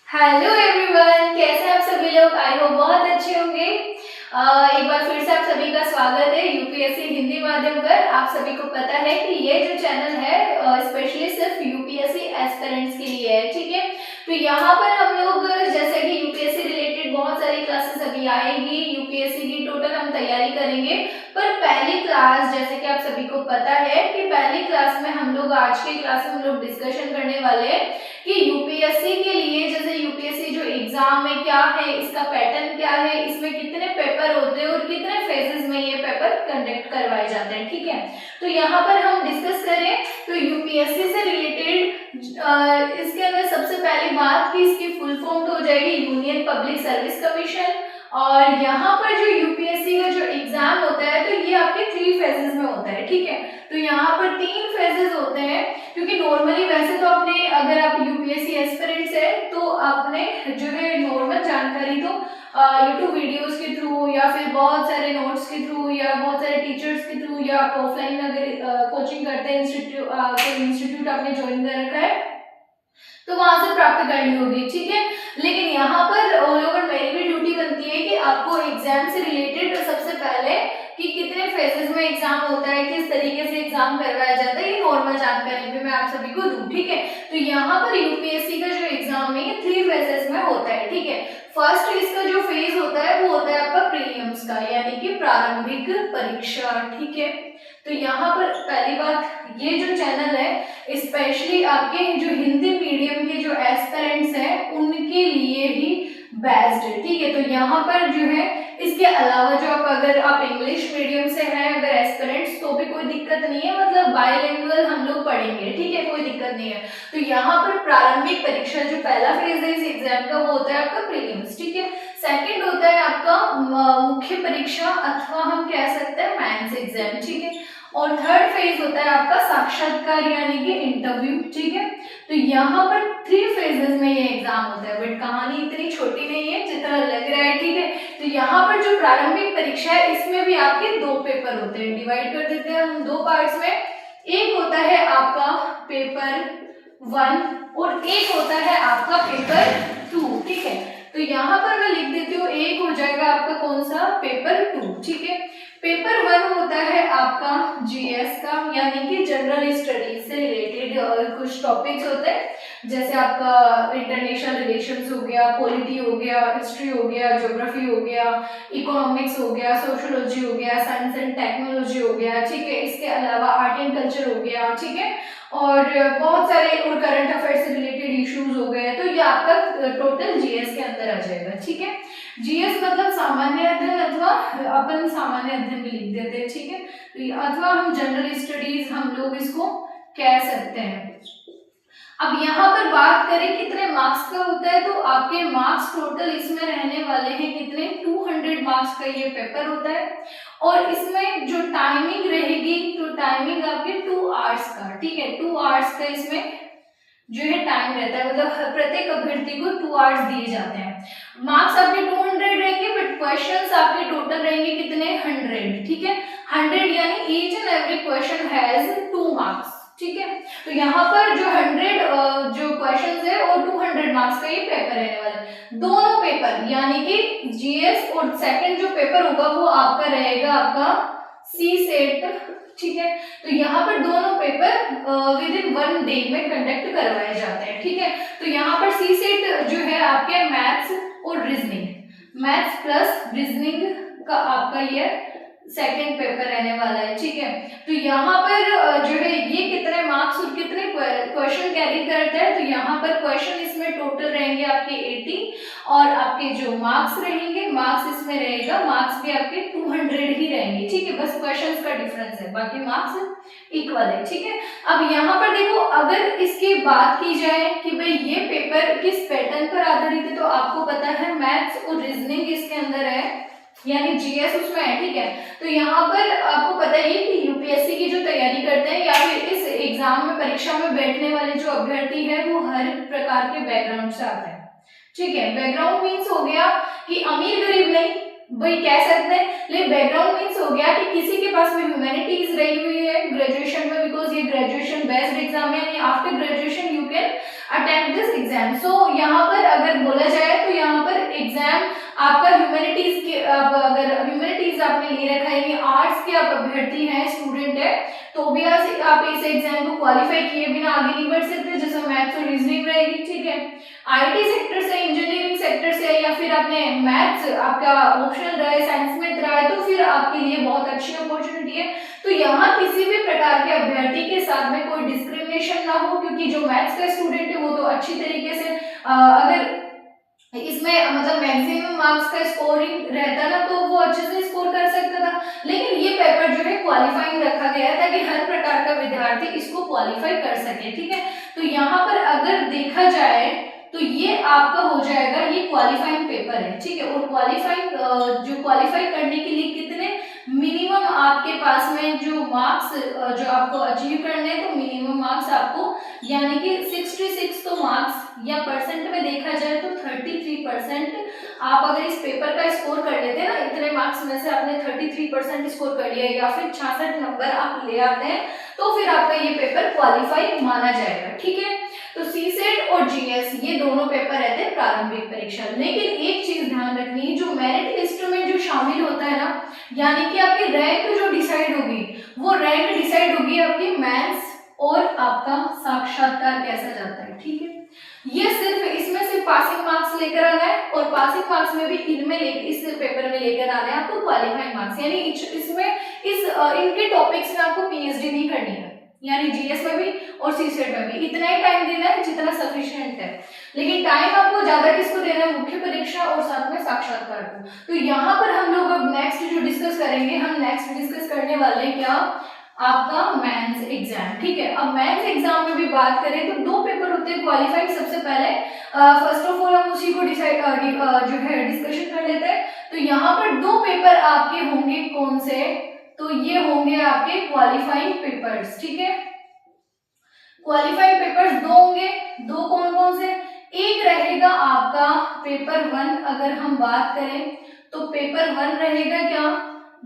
Hello everyone, कैसे हैं आप सभी लोग। आई होप बहुत अच्छे होंगे। एक बार फिर से आप सभी का स्वागत है यूपीएससी हिंदी माध्यम पर। आप सभी को पता है कि ये जो चैनल है स्पेशली सिर्फ यूपीएससी एस्पिरेंट्स के लिए है, ठीक है। तो यहाँ पर हम लोग जैसे कि यूपीएससी रिलेटेड बहुत सारी क्लासेस अभी आएगी, यूपीएससी की टोटल हम तैयारी करेंगे। पर पहली क्लास, जैसे कि आप सभी को पता है कि पहली क्लास में हम लोग आज की क्लास में हम लोग डिस्कशन करने वाले हैं कि यूपीएससी के लिए, जैसे यूपीएससी जो एग्जाम में क्या है, इसका पैटर्न क्या है, इसमें कितने पेपर होते हैं और कितने फेजेस में ये पेपर कंडक्ट करवाए जाते हैं, ठीक है। तो यहाँ पर हम डिस्कस करें तो यूपीएससी से रिलेटेड इसके अंदर सबसे पहली बात कि इसकी फुल फॉर्म तो हो जाएगी यूनियन पब्लिक सर्विस कमीशन। और यहाँ पर जो यूपीएससी का जो एग्जाम होता है तो ये आपके 3 फेजेस में होता है, ठीक है। तो यहाँ पर 3 फेजेस होते हैं, क्योंकि नॉर्मली वैसे तो आपने, अगर आप यूपीएससी एस्पिरेंट्स है तो आपने जो है नॉर्मल जानकारी तो यूट्यूब वीडियोस के थ्रू या फिर बहुत सारे नोट्स के थ्रू या बहुत सारे टीचर्स के थ्रू या आप ऑफलाइन अगर कोचिंग करते हैं, इंस्टीट्यूट आपने ज्वाइन कर रखा है तो वहां से प्राप्त करनी होगी, ठीक है। लेकिन यहाँ पर ऑल ओवर मेरी भी ड्यूटी बनती है कि आपको एग्जाम से रिलेटेड सबसे पहले कि कितने फेजेस में एग्जाम होता है, किस तरीके से एग्जाम करवाया जाता है, ये नॉर्मल जानकारी भी मैं आप सभी को दूं, ठीक है। तो यहाँ पर यूपीएससी का जो एग्जाम है ये 3 फेजेस में होता है, ठीक है। फर्स्ट इसका जो फेज होता है वो होता है आपका प्रीलिम्स का, यानी कि प्रारंभिक परीक्षा, ठीक है। तो यहाँ पर पहली बात, ये जो चैनल है स्पेशली आपके जो हिंदी मीडियम के जो एस्पिरेंट्स हैं उनके लिए ही बेस्ड है, ठीक है। तो यहाँ पर जो है इसके अलावा जो आप, अगर आप इंग्लिश मीडियम से हैं अगर एस्पिरेंट्स तो भी कोई दिक्कत नहीं है, मतलब बाइलिंगुअल हम लोग पढ़ेंगे, ठीक है, कोई दिक्कत नहीं है। तो यहाँ पर प्रारंभिक परीक्षा जो पहला फेज है इस एग्जाम का वो होता है आपका प्रीलिम्स, ठीक है। सेकंड होता है आपका मुख्य परीक्षा अथवा हम कह सकते हैं मेंस एग्जाम, ठीक है। और थर्ड फेज होता है आपका साक्षात्कार यानी कि इंटरव्यू, ठीक है। तो यहाँ पर 3 फेजेस में ये एग्जाम होता है, बट कहानी इतनी छोटी नहीं है जितना लग रहा है, ठीक है। तो यहाँ पर जो प्रारंभिक परीक्षा है इसमें भी आपके 2 पेपर होते हैं, डिवाइड कर देते हैं हम 2 पार्ट्स में। एक होता है आपका पेपर 1 और एक होता है आपका पेपर 2, ठीक है। तो यहाँ पर मैं लिख देती हूँ, एक हो जाएगा आपका कौन सा, पेपर 2, ठीक है। पेपर 1 होता है आपका जीएस का, यानी कि जनरल स्टडीज से रिलेटेड कुछ टॉपिक्स होते हैं, जैसे आपका इंटरनेशनल रिलेशंस हो गया, पॉलिटी हो गया, हिस्ट्री हो गया, ज्योग्राफी हो गया, इकोनॉमिक्स हो गया, सोशियोलॉजी हो गया, साइंस एंड टेक्नोलॉजी हो गया, ठीक है। इसके अलावा आर्ट एंड कल्चर हो गया, ठीक है। और बहुत सारे और करंट अफेयर्स से रिलेटेड इश्यूज हो गए, तो ये आपका टोटल जीएस के अंदर आ जाएगा, ठीक है। जीएस मतलब सामान्य अध्ययन अथवा अपन सामान्य अध्ययन भी लिख देते हैं, ठीक है। तो अथवा हम जनरल स्टडीज हम लोग इसको कह सकते हैं। अब यहाँ पर बात करें कितने मार्क्स का होता है, तो आपके मार्क्स टोटल इसमें रहने वाले हैं कितने, 200 मार्क्स का ये पेपर होता है। और इसमें जो टाइमिंग रहेगी तो टाइमिंग आपके 2 आवर्स का, ठीक है, 2 आवर्स का इसमें जो है टाइम रहता है, मतलब प्रत्येक अभ्यर्थी को 2 आवर्स दिए जाते हैं। मार्क्स आपके 200 रहेंगे, बट क्वेश्चंस आपके टोटल रहेंगे कितने, 100, ठीक है। 100 यानी each and every question has 2 marks, ठीक है। तो यहाँ पर जो 100 जो क्वेश्चंस है और 200 मार्क्स का ये पेपर रहने वाला है। दोनों पेपर यानी कि जीएस और सेकंड जो पेपर होगा वो आपका रहेगा आपका सी सेट, ठीक है। तो यहाँ पर दोनों पेपर विद इन 1 डे में कंडक्ट करवाए जाते हैं, ठीक है। तो यहाँ पर सी सेट जो है आपके मैथ्स और रीजनिंग, मैथ्स प्लस रीजनिंग का आपका ये सेकंड पेपर रहने वाला है, ठीक है। तो यहाँ पर जो है ये कितने मार्क्स और कितने क्वेश्चन कैरी करता है, तो यहाँ पर क्वेश्चन इसमें टोटल रहेंगे आपके 80 और आपके जो मार्क्स रहेंगे, मार्क्स इसमें रहेगा, मार्क्स भी आपके 200 ही रहेंगे, ठीक है। बस क्वेश्चंस का डिफरेंस है, बाकी मार्क्स इक्वल है, ठीक है। अब यहाँ पर देखो, अगर इसकी बात की जाए कि भाई ये पेपर किस पैटर्न पर आधारित है, तो आपको पता है मैथ्स और रीजनिंग इसके अंदर है, यानी जीएस उसमें है, ठीक है। तो यहाँ पर आपको पता ही है कि यूपीएससी की जो तैयारी करते हैं या फिर इस एग्जाम में परीक्षा में बैठने वाले जो अभ्यर्थी है वो हर प्रकार के बैकग्राउंड से आते हैं, ठीक है। बैकग्राउंड मीन्स हो गया कि अमीर गरीब नहीं, वही कह सकते हैं, लेकिन बैकग्राउंड मीन्स हो गया कि किसी के पास में ह्यूमैनिटीज रही हुई है ग्रेजुएशन में, बिकॉज ये ग्रेजुएशन बेस्ड एग्जाम है, after graduation you can attempt this exam. So यहाँ पर अगर ह्यूमैनिटीज के, अब अगर ह्यूमैनिटीज आपने ले रखा है, ये आर्ट्स के आप अभ्यर्थी हैं, स्टूडेंट है, तो भी आप इस एग्जाम को क्वालिफाई किए बिना आगे नहीं बढ़ सकते, जैसे मैथ्स और रीजनिंग रहेगी, ठीक है। आईटी सेक्टर से, इंजीनियरिंग सेक्टर से, या फिर आपने मैथ्स आपका ऑप्शनल रहा है, साइंस में रहा है, तो फिर आपके लिए बहुत अच्छी अपॉर्चुनिटी है। तो यहाँ किसी भी प्रकार के अभ्यर्थी के साथ में कोई डिस्क्रिमिनेशन ना हो, क्योंकि जो मैथ्स का स्टूडेंट है वो तो अच्छी तरीके से अगर इसमें मतलब मैक्सिमम मार्क्स का स्कोरिंग रहता ना तो वो अच्छे से स्कोर कर सकता था, लेकिन ये पेपर जो है क्वालिफाइंग रखा गया है ताकि हर प्रकार का विद्यार्थी इसको क्वालिफाई कर सके, ठीक है। तो यहाँ पर अगर देखा जाए तो ये आपका हो जाएगा, ये क्वालिफाइंग पेपर है, ठीक है। और क्वालिफाइंग जो क्वालिफाई करने के लिए कितने मिनिमम आपके पास में जो मार्क्स जो आपको अचीव करने हैं, तो मिनिमम मार्क्स आपको यानी कि 66 तो मार्क्स, या परसेंट में देखा जाए तो 33% आप अगर इस पेपर का स्कोर कर लेते हैं ना, इतने मार्क्स में से आपने 33% स्कोर कर लिया या फिर 66 नंबर आप ले आते हैं, तो फिर आपका ये पेपर क्वालिफाई माना जाएगा, ठीक है। तो सीसेट और जीएस ये दोनों पेपर रहते हैं प्रारंभिक परीक्षा। लेकिन एक चीज ध्यान रखनी, जो मेरिट लिस्ट में जो शामिल होता है ना, यानी कि आपकी रैंक जो डिसाइड होगी, वो रैंक डिसाइड होगी आपकी मेंस और आपका साक्षात्कार कैसा जाता है, ठीक है। ये सिर्फ इसमें सिर्फ पासिंग मार्क्स लेकर आना है, और पासिंग मार्क्स में भी इनमें इस पेपर में लेकर आना है आपको क्वालिफाइंग मार्क्स, यानी इसमें इनके टॉपिक्स में आपको पीएचडी नहीं करनी है, यानी जीएस में भी और सीसेट में भी इतना ही टाइम देना है जितना सफिशिएंट है। लेकिन टाइम आपको ज्यादा किसको देना है, मुख्य परीक्षा और साथ में साक्षात्कार को। तो यहाँ पर हम लोग अब नेक्स्ट जो डिस्कस करेंगे, हम नेक्स्ट डिस्कस करने वाले हैं क्या, आपका मेंस एग्जाम, ठीक है। अब मेंस एग्जाम में भी बात करें तो दो पेपर होते हैं क्वालिफाइंग। सबसे पहले फर्स्ट ऑफ ऑल हम उसी को डिसाइड जो है डिस्कशन कर लेते हैं। तो यहाँ पर दो पेपर आपके होंगे, कौन से, तो ये होंगे आपके क्वालिफाइंग पेपर्स, ठीक है। क्वालिफाइंग पेपर्स दो होंगे, दो कौन कौन से, एक रहेगा आपका पेपर 1, अगर हम बात करें तो पेपर 1 रहेगा क्या,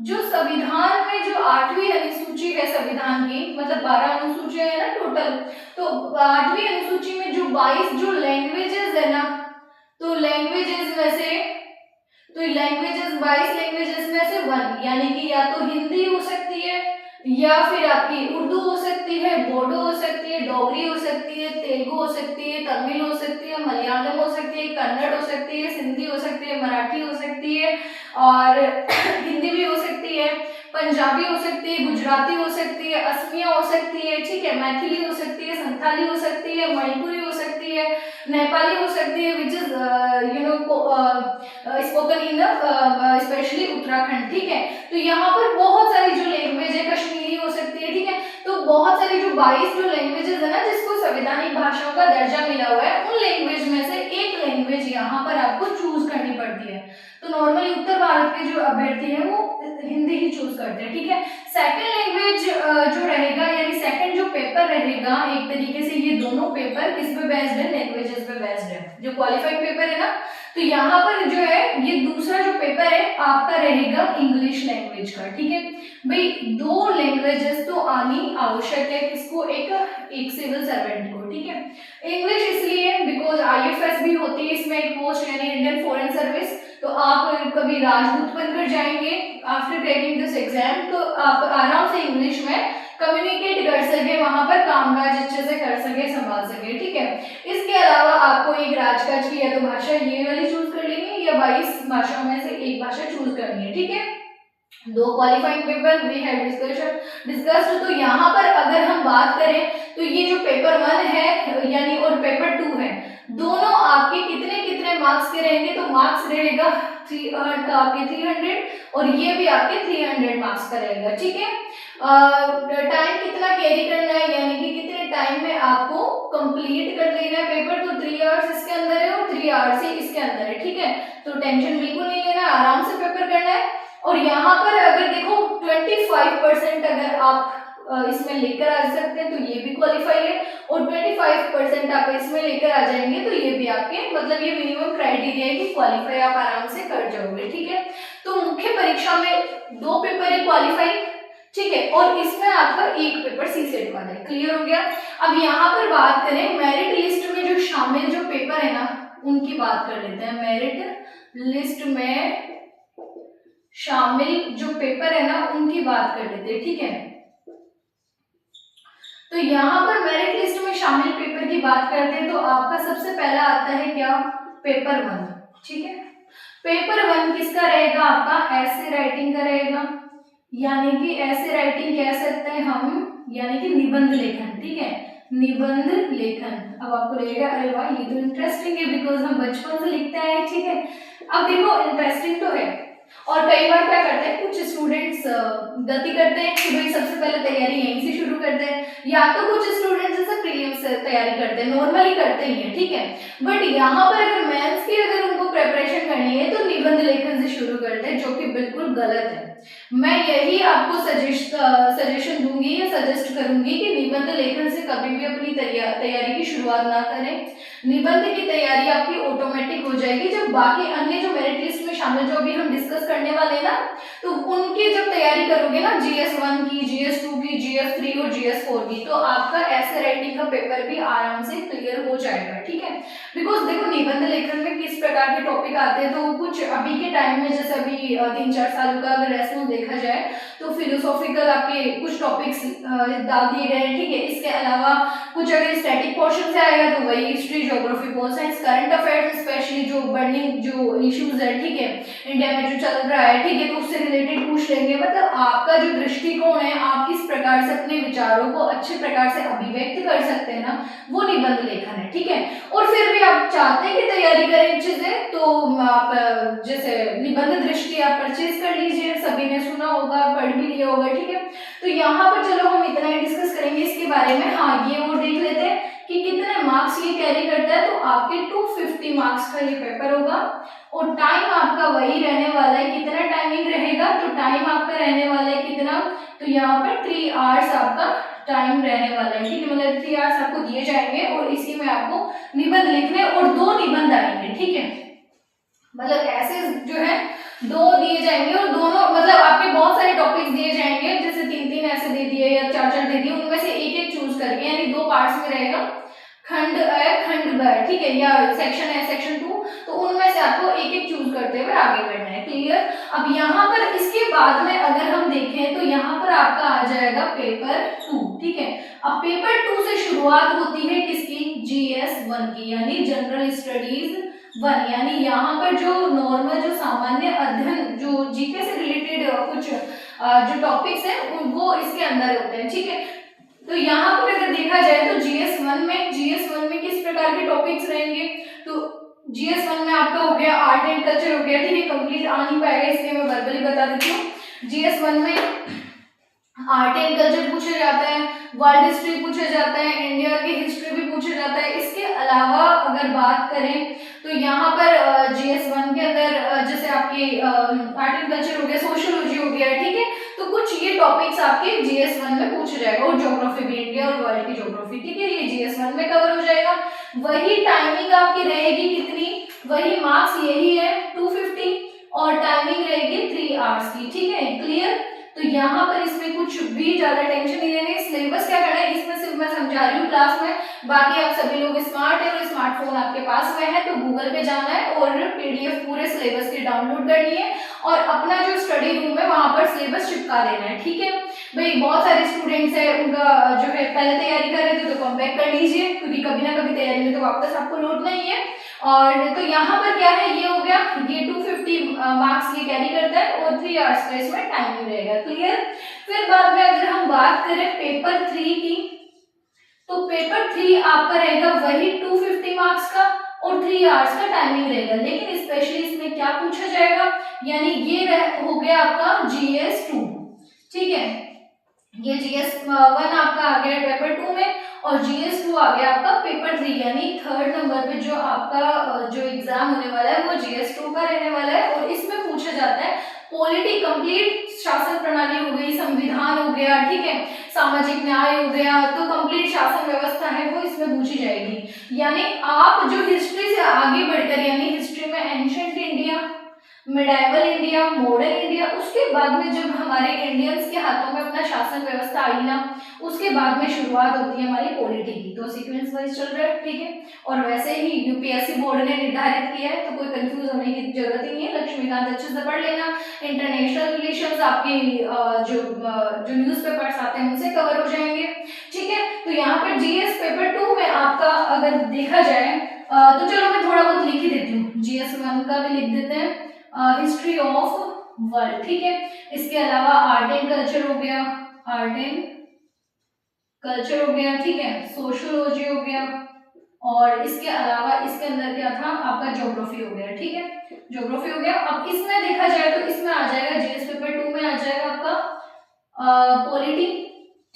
जो संविधान में जो 8वीं अनुसूची है संविधान की, मतलब 12 अनुसूचियां है ना टोटल, तो 8वीं अनुसूची में जो 22 जो लैंग्वेजेस है ना, तो लैंग्वेजेस में से, तो लैंग्वेजेस 22 लैंग्वेजेस में से 1, यानी कि या तो हिंदी हो सकती है, या फिर आपकी उर्दू हो सकती है, बोडो हो सकती है, डोगरी हो सकती है, तेलुगु हो सकती है, तमिल हो सकती है, मलयालम हो सकती है, कन्नड़ हो सकती है, सिंधी हो सकती है, मराठी हो सकती है, और हिंदी भी हो सकती है, पंजाबी हो सकती है, गुजराती हो सकती है, असमिया हो सकती है, ठीक है, मैथिली हो सकती है, संथाली हो सकती है, मणिपुरी हो सकती है, नेपाली हो सकती है, which is spoken in specially Uttarakhand, ठीक है। तो यहाँ पर बहुत सारी जो लैंग्वेज है, कश्मीरी हो सकती है, ठीक है। तो बहुत सारी जो 22 जो लैंग्वेजेस है ना, जिसको संवैधानिक भाषाओं का दर्जा मिला हुआ है, उन लैंग्वेज में से एक लैंग्वेज यहाँ पर आपको चूज करनी पड़ती है। तो नॉर्मली उत्तर भारत के जो अभ्यर्थी हैं वो हिंदी ही चूज करते हैं, ठीक है। सेकंड लैंग्वेज जो रहेगा, यानी सेकंड जो पेपर रहेगा, एक तरीके से ये दोनों पेपर किस पे बेस्ड है, लैंग्वेजेस पे बेस्ड है, जो क्वालिफाइड पेपर है ना। तो यहाँ पर जो है ये दूसरा जो पेपर है आपका रहेगा इंग्लिश लैंग्वेज का, ठीक है भाई। दो लैंग्वेजेस तो आनी आवश्यक है किसको, एक सिविल सर्वेंट को, ठीक है। इंग्लिश इसलिए बिकॉज आईएफएस भी होती है इसमें एक पोस्ट, यानी इंडियन फॉरेन सर्विस। तो आप कभी राजदूत बनकर जाएंगे आफ्टर क्रैकिंग दिस एग्जाम, तो आप आराम से इंग्लिश में कम्युनिकेट कर सके, वहां पर कामकाज अच्छे से कर सके, संभाल सके, ठीक है। इसके अलावा आपको एक राजकाज की या तो भाषा ये वाली चूज कर लेनी, या 22 भाषाओं में से एक भाषा चूज करनी है, ठीक है। दो qualifying paper we have discussed. तो यहाँ पर अगर हम बात करें तो ये जो पेपर 1 है यानी और पेपर 2 है, दोनों आपके कितने कितने मार्क्स के रहेंगे, तो मार्क्स रहेगा आपके 300, और ये भी आपके 300 मार्क्स का रहेगा, ठीक है। टाइम कितना कैरी करना है, यानी कि कितने टाइम में आपको कंप्लीट कर लेना है पेपर, तो 3 आवर्स इसके अंदर है और 3 आवर्स ही इसके अंदर है, ठीक है। तो टेंशन बिल्कुल नहीं लेना, आराम से पेपर करना है। और यहाँ पर अगर देखो 25% अगर आप इसमें लेकर आ सकते हैं तो ये भी क्वालिफाई है, और 25% आप इसमें लेकर आ जाएंगे तो ये भी आपके मतलब ये मिनिमम क्राइटेरिया है कि क्वालिफाई आप आराम से कर जाओगे, ठीक है। तो मुख्य परीक्षा में 2 पेपर है क्वालिफाई, ठीक है, और इसमें आपका एक पेपर सीसेट वाला है, क्लियर हो गया। अब यहाँ पर बात करें मेरिट लिस्ट में जो शामिल जो पेपर है ना, उनकी बात कर लेते हैं। मेरिट लिस्ट में शामिल जो पेपर है ना उनकी बात कर लेते हैं, ठीक है। तो यहाँ पर मेरिट लिस्ट में शामिल पेपर की बात करते हैं तो आपका सबसे पहला आता है क्या, पेपर 1, ठीक है। पेपर 1 किसका रहेगा, आपका ऐसे राइटिंग का रहेगा, यानी कि ऐसे राइटिंग कह सकते हैं हम, यानी कि निबंध लेखन, ठीक है, निबंध लेखन। अब आपको लगेगा अरे वाह ये तो इंटरेस्टिंग है, बिकॉज हम बचपन से लिखते हैं, ठीक है। अब देखो इंटरेस्टिंग तो है, और कई बार क्या करते हैं कुछ स्टूडेंट्स गलती करते हैं कि भाई सबसे पहले तैयारी यहीं से शुरू करते हैं, या तो कुछ स्टूडेंट्स जैसे प्रीलिम्स से तैयारी करते हैं, नॉर्मली करते ही हैं, ठीक है। बट यहाँ पर अगर मेंस की अगर उनको प्रिपरेशन करनी है तो निबंध लेखन से शुरू करते हैं, जो कि बिल्कुल गलत है। मैं यही आपको सजेशन दूंगी या सजेस्ट करूंगी कि निबंध लेखन से कभी भी अपनी तैयारी की शुरुआत ना करें। निबंध की तैयारी आपकी ऑटोमेटिक हो जाएगी जब बाकी अन्य जो मेरिट लिस्ट में शामिल जो अभी हम डिस्कस करने वाले हैं ना, तो उनकी जब तैयारी करोगे ना जीएस 1 की, जीएस 2 की, जीएस 3 और जीएस 4 की, तो आपका ऐसे राइटिंग का पेपर भी आराम से क्लियर हो जाएगा, ठीक है। बिकॉज देखो निबंध लेखन में किस प्रकार के टॉपिक आते हैं, तो कुछ अभी के टाइम में जैसे अभी 3-4 साल का अगर रेस्पॉन्स देखा जाए तो फिलोसॉफिकल आपके कुछ टॉपिक्स डाल दिए गए हैं, ठीक है। इसके अलावा कुछ अगर स्टैटिक पोर्शन से आएगा तो वही history, geography, pol science, current affairs, specially जो बर्निंग जो इश्यूज है, ठीक है, इंडिया में जो चल रहा है, ठीक है, तो उससे रिलेटेड पूछ लेंगे। मतलब आपका जो दृष्टिकोण है, आप किस प्रकार से अपने विचारों को अच्छे प्रकार से अभिव्यक्त कर सकते हैं ना, वो निबंध लेखन है, ठीक है। और फिर भी आप चाहते हैं कि तैयारी करें चीजें, तो आप जैसे निबंध दृष्टि आप परचेज कर लीजिए, सभी ने सुना होगा, पढ़ भी लिया होगा, ठीक है। तो यहाँ पर चलो हम इतना ही डिस्कस करेंगे इसके बारे में। हाँ ये और देख लेते हैं कि कितने मार्क्स ये कैरी करता है, तो आपके 250 मार्क्स का ये पेपर होगा, और टाइम आपका वही रहने वाला है, कितना टाइमिंग रहेगा, तो टाइम आपका रहने वाला है कितना, तो यहाँ पर 3 आवर्स आपका टाइम रहने वाला है, ठीक है। मतलब 3 आवर्स आपको दिए जाएंगे और इसी में आपको निबंध लिखने और 2 निबंध आएंगे, ठीक है। मतलब ऐसे जो है 2 दिए जाएंगे और दोनों मतलब आपके बहुत सारे टॉपिक्स दिए जाएंगे, जैसे 3-3 ऐसे दे दिए या 4-4 दे दिए, उनमें से एक-एक चूज करके, यानी 2 पार्ट्स में रहेगा, खंड है खंड ब, ठीक है, या सेक्शन है सेक्शन 2, तो उनमें से आपको एक-एक चूज करते हुए आगे बढ़ना है, क्लियर। अब यहाँ पर इसके बाद में अगर हम देखें तो यहाँ पर आपका आ जाएगा पेपर 2, ठीक है। अब पेपर 2 से शुरुआत होती है किसकी, जीएस 1 की, यानी जनरल स्टडीज 1, यानी यहाँ पर जो नॉर्मल जो सामान्य अध्ययन जो जीके से रिलेटेड कुछ जो टॉपिक्स हैं वो इसके अंदर होते हैं, ठीक है। तो यहाँ पर अगर देखा जाए तो जीएस 1 में किस प्रकार के टॉपिक्स रहेंगे, तो जीएस 1 में आपका हो गया आर्ट एंड कल्चर हो गया, ठीक है, कंप्लीट आ नहीं पाएगा इसलिए मैं वर्बली बता देती हूँ। जीएस 1 में आर्ट एंड कल्चर पूछा जाता है, वर्ल्ड हिस्ट्री पूछा जाता है, इंडिया की हिस्ट्री भी पूछा जाता है। इसके अलावा अगर बात करें तो यहाँ पर जीएस 1 के अंदर जैसे आपके आर्ट एंड कल्चर हो गया, सोशियोलॉजी हो गया, ठीक है, तो कुछ ये टॉपिक्स आपके जीएस 1 में पूछा जाएगा, और ज्योग्राफी भी, इंडिया और वर्ल्ड की ज्योग्राफी, ठीक है, ये जीएस 1 में कवर हो जाएगा। वही टाइमिंग आपकी रहेगी कितनी, वही मार्क्स यही है 250, और टाइमिंग रहेगी 3 आवर्स की, ठीक है, क्लियर। तो यहाँ पर इसमें कुछ भी ज्यादा टेंशन नहीं लेनी, सिलेबस क्या करना है इसमें सिर्फ मैं समझा रही हूँ क्लास में, बाकी आप सभी लोग स्मार्ट है और स्मार्टफोन आपके पास में है, तो गूगल पे जाना है और पीडीएफ पूरे सिलेबस की डाउनलोड करनी है, और अपना जो स्टडी रूम है वहां पर सिलेबस चिपका देना है, ठीक है भाई। बहुत सारे स्टूडेंट्स है उनका जो है पहले तैयारी कर रहे थे तो कम बैक कर लीजिए, क्योंकि कभी ना कभी तैयारी में तो वापस आपको लौटना ही है। और तो यहाँ पर क्या है, ये हो गया, ये 250 मार्क्स ये कैरी करता है और 3 आवर्स का इसमें टाइमिंग रहेगा, क्लियर। फिर बाद में अगर हम बात करें पेपर 3 की, तो पेपर 3 आपका रहेगा वही 250 मार्क्स का और 3 आवर्स का टाइमिंग रहेगा, लेकिन स्पेशली इसमें क्या पूछा जाएगा, यानी ये हो गया आपका जीएस 2, ठीक है, ये जीएस 1 आपका आ गया पेपर 2 में, और जीएस 2 आ गया आपका पेपर 3, यानी 3rd नंबर पे जो आपका जो एग्जाम होने वाला है वो जीएस 2 का रहने वाला है। और इसमें पूछा जाता है पॉलिटी, कंप्लीट शासन प्रणाली हो गई, संविधान हो गया, ठीक है, सामाजिक न्याय हो गया, तो कंप्लीट शासन व्यवस्था है वो इसमें पूछी जाएगी। यानी आप जो हिस्ट्री से आगे बढ़कर, यानी हिस्ट्री में ancient India, medieval India, modern India, उसके बाद में जब हमारे इंडियंस के हाथों में अपना शासन व्यवस्था आई ना, उसके बाद में शुरुआत होती है हमारी पॉलिटी की। तो सीक्वेंस वाइज चल रहा है, ठीक है। और वैसे ही यूपीएससी बोर्ड ने निर्धारित किया है, तो कोई कंफ्यूज होने की जरूरत ही नहीं है। लक्ष्मीकांत अच्छे से पढ़ लेना। इंटरनेशनल रिलेशंस आपके जो न्यूज़पेपर्स आते हैं उनसे कवर हो जाएंगे, ठीक है। तो यहाँ पर जीएस पेपर 2 में आपका अगर देखा जाए तो चलो मैं थोड़ा बहुत लिख ही देती हूँ, जीएस 1 का भी लिख देते हैं, हिस्ट्री ऑफ वर्ल्ड, ठीक है। इसके अलावा आर्ट एंड कल्चर हो गया, आर्ट एंड कल्चर हो गया, ठीक है। सोशियोलॉजी हो गया, और इसके अलावा इसके अंदर क्या था आपका ज्योग्राफी हो गया, ठीक है। ज्योग्राफी हो गया। अब इसमें देखा जाए तो इसमें आ जाएगा जीएस पेपर 2 में आ जाएगा आपका पॉलिटी,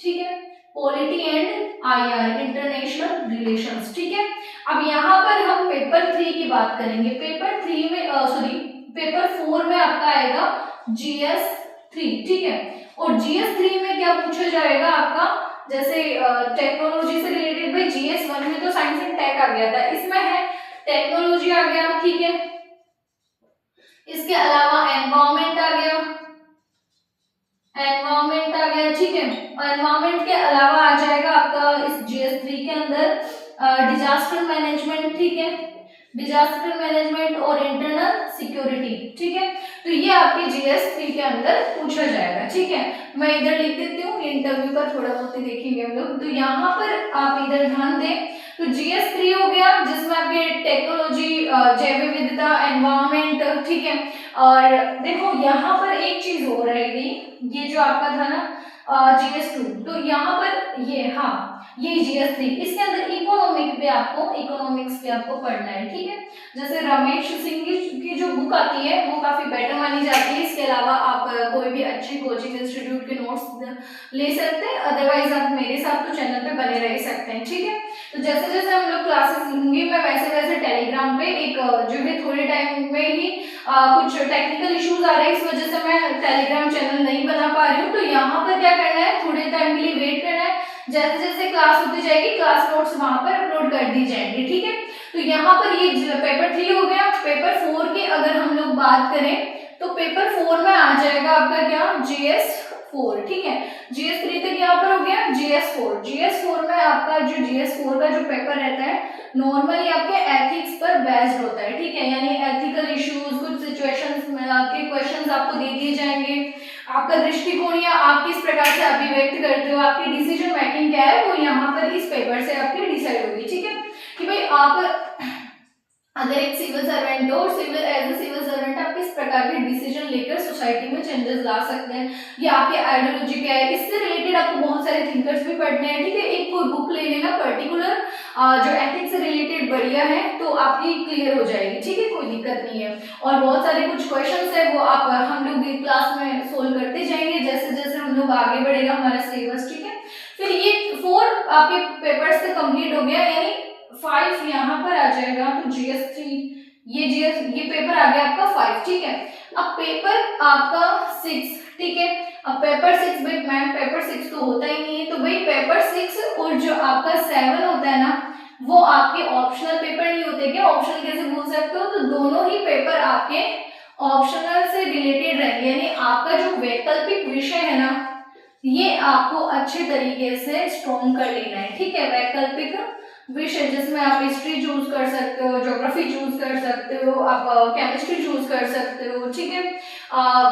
ठीक है। Polity and IR, international relations, ठीक है। अब यहाँ पर हम पेपर 3 की बात करेंगे। पेपर 3 में पेपर 4 में आपका आएगा जीएस 3, ठीक है। और जीएस 3 में क्या पूछा जाएगा आपका, जैसे टेक्नोलॉजी से रिलेटेड, भाई जीएस 1 में तो साइंस एंड टेक आ गया था, इसमें है टेक्नोलॉजी आ गया, ठीक है। इसके अलावा एनवायरमेंट आ गया, एनवायरमेंट आ गया, ठीक है। और एनवायरमेंट के अलावा आ जाएगा आपका इस जीएस 3 के अंदर डिजास्टर मैनेजमेंट, ठीक है। डिजास्टर मैनेजमेंट और इंटरनल सिक्योरिटी, ठीक है। तो ये आपके जीएस 3 के अंदर पूछा जाएगा, ठीक है। मैं इधर लिख देती हूँ, इंटरव्यू का थोड़ा बहुत देखेंगे हम लोग। तो यहाँ पर आप इधर ध्यान दें, तो जीएस 3 हो गया जिसमें आपके टेक्नोलॉजी, जैव विविधता, एनवायरमेंट, ठीक है। और देखो यहाँ पर एक चीज हो रहेगी, ये जो आपका था ना जीएस 2, तो यहाँ पर ये, हाँ ये जीएस 3, इसके अंदर इकोनॉमिक्स पे आपको पढ़ना है, ठीक है। जैसे रमेश सिंह की जो बुक आती है वो काफी बेटर मानी जाती है। इसके अलावा आप कोई भी अच्छी कोचिंग इंस्टीट्यूट के नोट्स ले सकते हैं, अदरवाइज आप मेरे साथ तो चैनल पे बने रह सकते हैं, ठीक है। तो जैसे जैसे हम लोग क्लासेस लूंगी मैं, वैसे वैसे टेलीग्राम पे एक जो है थोड़े टाइम में ही कुछ टेक्निकल इश्यूज आ रहे हैं, इस वजह से मैं टेलीग्राम चैनल नहीं बना पा रही हूँ। तो यहाँ पर क्या करना है, थोड़े टाइम के लिए वेट करना है, जैसे जैसे क्लास होती जाएगी क्लास नोट्स वहां पर अपलोड कर दी जाएंगे, ठीक है। तो यहाँ पर ये पेपर 3 हो गया। पेपर 4 की अगर हम लोग बात करें तो पेपर 4 में आ जाएगा आपका क्या, जीएस 4, ठीक है। जीएस 3 तक यहाँ पर हो गया, जीएस 4। जीएस 4 में आपका जो जीएस 4 का जो पेपर रहता है नॉर्मली आपके एथिक्स पर बेस्ड होता है, ठीक है। यानी एथिकल इश्यूज, कुछ सिचुएशंस में आपके क्वेश्चंस आपको दे दिए जाएंगे, आपका दृष्टिकोण या आप किस प्रकार से अभिव्यक्त करते हो, आपकी डिसीजन मेकिंग क्या है, वो यहाँ पर इस पेपर से आपकी डिसाइड होगी, ठीक है। कि भाई आप अगर एक सिविल सर्वेंट हो और एज ए सिविल सर्वेंट आप किस प्रकार के डिसीजन लेकर सोसाइटी में चेंजेस ला सकते हैं, या आपकी आइडियोलॉजी क्या है, इससे रिलेटेड आपको बहुत सारे थिंकर्स भी पढ़ने हैं, ठीक है। एक कोई बुक ले लेना पर्टिकुलर जो एथिक्स से रिलेटेड बढ़िया है, तो आपकी क्लियर हो जाएगी, ठीक है, कोई दिक्कत नहीं है। और बहुत सारे कुछ क्वेश्चंस है वो आप हम लोग क्लास में सोल्व करते जाएंगे जैसे जैसे हम लोग आगे बढ़ेगा हमारा सिलेबस, ठीक है। फिर ये 4 आपके पेपर्स से कंप्लीट हो गया, यानी 5 यहाँ पर आ जाएगा। तो जीएस 3 ये पेपर आ गया आपका 5, ठीक है। अब पेपर आपका 6, ठीक है। अब पेपर 6 भाई मैम पेपर 6 तो होता ही नहीं है, तो भाई पेपर 6 और जो आपका 7 होता है ना, वो आपके ऑप्शनल पेपर नहीं होते क्या, ऑप्शनल कैसे बोल सकते हो, तो दोनों ही पेपर आपके ऑप्शनल से रिलेटेड रहेंगे, यानी आपका जो वैकल्पिक विषय है ना, ये आपको अच्छे तरीके से स्ट्रॉन्ग कर लेना है, ठीक है। वैकल्पिक विषय जिसमें आप हिस्ट्री चूज कर सकते हो, ज्योग्राफी चूज कर सकते हो, आप केमिस्ट्री चूज कर सकते हो, ठीक है।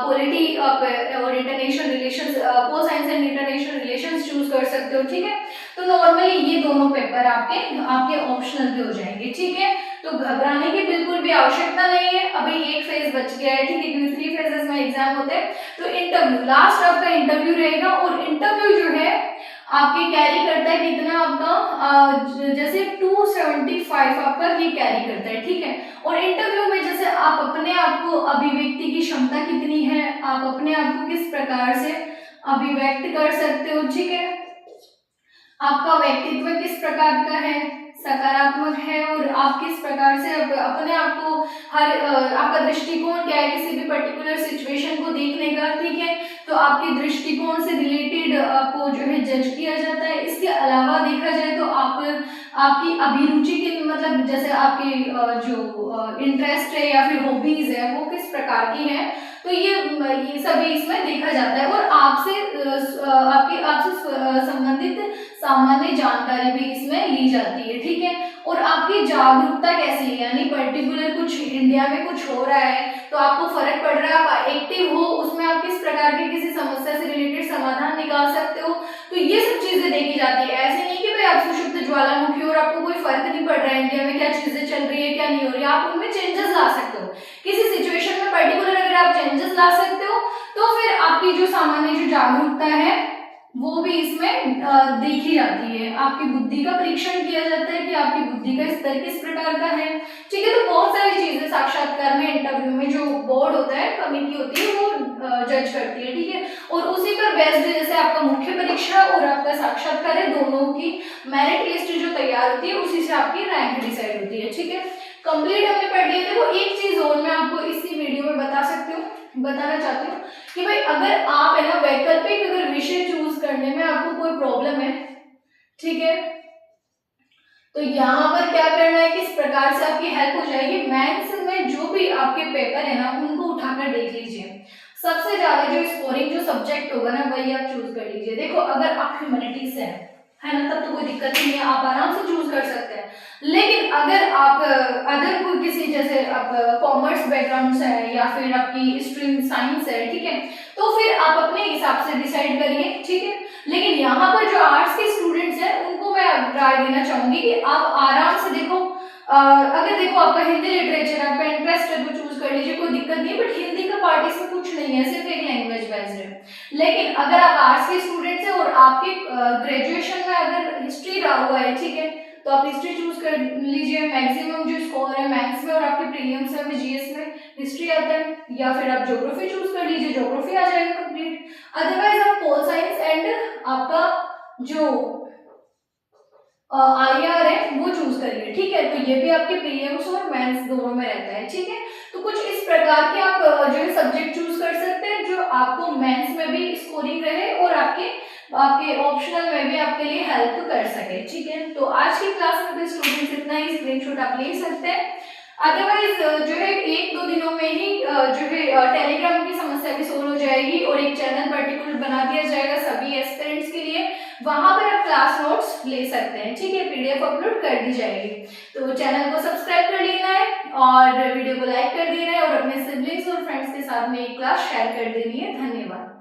पॉलिटी और international relations, post science and international relations choose कर सकते हो, ठीक है। तो नॉर्मली ये दोनों पेपर आपके ऑप्शनल भी हो जाएंगे, ठीक है। तो घबराने की बिल्कुल भी आवश्यकता नहीं है, अभी एक फेज बच गया है, ठीक है, क्योंकि 3 फेजेस में एग्जाम होते हैं। तो इंटरव्यू लास्ट आपका इंटरव्यू रहेगा, और इंटरव्यू जो है आपके कैरी करता है कितना आपका, जैसे 275 आपका ये कैरी करता है, ठीक है। और इंटरव्यू में जैसे आप अपने आप को अभिव्यक्ति की क्षमता कितनी है, आप अपने आप को किस प्रकार से अभिव्यक्त कर सकते हो, ठीक है, आपका व्यक्तित्व किस प्रकार का है, सकारात्मक है, और आप किस प्रकार से अपने आप को आपका दृष्टिकोण क्या है किसी भी पर्टिकुलर सिचुएशन को देखने का, ठीक है। तो आपके दृष्टिकोण से रिलेटेड आपको जो है जज किया जाता है। इसके अलावा देखा जाए तो आप आपकी अभिरुचि के मतलब जैसे आपकी जो इंटरेस्ट है या फिर हॉबीज है वो किस प्रकार की है, तो ये सभी इसमें देखा जाता है। और आपसे संबंधित सामान्य जानकारी भी इसमें ली जाती है, ठीक है। और आपकी जागरूकता कैसी है, यानी पर्टिकुलर कुछ इंडिया में कुछ हो रहा है तो आपको फर्क पड़ रहा है, आप एक्टिव हो उसमें, आप किस प्रकार के किसी समस्या से रिलेटेड समाधान निकाल सकते हो, तो ये सब चीजें देखी जाती है। ऐसे नहीं कि भाई आप सुषुप्त ज्वालामुखी और आपको कोई फर्क नहीं पड़ रहा है इंडिया में क्या चीजें चल रही है क्या नहीं हो रही है, आप उनमें चेंजेस ला सकते हो। किसी सिचुएशन में पर्टिकुलर अगर आप चेंजेस ला सकते हो तो फिर आपकी जो सामान्य जो जागरूकता है वो भी इसमें देखी जाती है। आपकी बुद्धि का परीक्षण किया जाता है कि आपकी बुद्धि का स्तर किस प्रकार का है, ठीक है। तो बहुत सारी चीजें साक्षात्कार में, इंटरव्यू में जो बोर्ड होता है, कमेटी होती है, वो जज करती है, ठीक है। और उसी पर बेस्ड जैसे आपका मुख्य परीक्षा और आपका साक्षात्कार है, दोनों की मेरिट लिस्ट जो तैयार होती है उसी से आपकी रैंक डिसाइड होती है, ठीक है। कंप्लीट हमने पढ़ लिया। देखो एक चीज और मैं आपको इसी वीडियो में बताना चाहती हूँ कि भाई अगर आप है ना वैकल्पिक अगर विषय चूज करने में आपको कोई प्रॉब्लम है, ठीक है, तो यहाँ पर क्या करना है, किस प्रकार से आपकी हेल्प हो जाएगी। मेंस में जो भी आपके पेपर है ना उनको उठाकर देख लीजिए, सबसे ज्यादा जो स्कोरिंग जो सब्जेक्ट होगा ना वही आप चूज कर लीजिए। देखो अगर आप ह्यूमैनिटीज से है ना तब तो कोई दिक्कत नहीं है, आप आराम से चूज कर सकते हैं। लेकिन अगर आप अदर कोई किसी जैसे आप कॉमर्स बैकग्राउंड से है या फिर आपकी स्ट्रीम साइंस है, ठीक है, तो फिर आप अपने हिसाब से डिसाइड करिए, ठीक है। लेकिन यहाँ पर जो आर्ट्स के स्टूडेंट्स हैं उनको मैं राय देना चाहूंगी कि आप आराम से देखो, अगर देखो आपका हिंदी लिटरेचर आपका इंटरेस्ट है तो चूज कर लीजिए, कोई दिक्कत नहीं है। बट हिंदी का पार्ट इसमें कुछ नहीं है, सिर्फ एक लैंग्वेज बेस्ड है। लेकिन अगर आप आर्ट्स के स्टूडेंट्स हैं और आपके ग्रेजुएशन में अगर हिस्ट्री रहा हुआ है, ठीक है, तो आप हिस्ट्री चूज कर लीजिए। मैक्सिमम जो स्कोर है मैथ्स में और आपके प्रीलिम्स में जीएस में हिस्ट्री आता है, या फिर आप ज्योग्राफी चूज कर लीजिए, ज्योग्राफी आ जाएगा कंप्लीट। अदरवाइज आप पोल साइंस एंड आपका जो आईआर है वो चूज करिए, ठीक है। तो ये भी आपके प्रीलिम्स और मेंस दोनों में रहता है, ठीक है। तो कुछ इस प्रकार के आप जो है सब्जेक्ट चूज कर सकते हैं जो आपको मेंस में भी स्कोरिंग रहे और आपके ऑप्शनल में भी आपके लिए हेल्प कर सके, ठीक है। तो आज की क्लास में तो स्टूडेंट्स इतना ही, स्क्रीनशॉट आप ले सकते हैं। अदरवाइज जो है 1-2 दिनों में ही जो है टेलीग्राम की समस्या भी सोल्व हो जाएगी और एक चैनल पर्टिकुलर बना दिया जाएगा सभी एस्पिरेंट्स के लिए, वहां पर आप क्लास नोट्स ले सकते हैं, ठीक है। पीडीएफ अपलोड कर दी जाएगी। तो चैनल को सब्सक्राइब कर लेना है और वीडियो को लाइक कर देना है और अपने सिबलिंग्स और फ्रेंड्स के साथ में ये क्लास शेयर कर देनी है। धन्यवाद।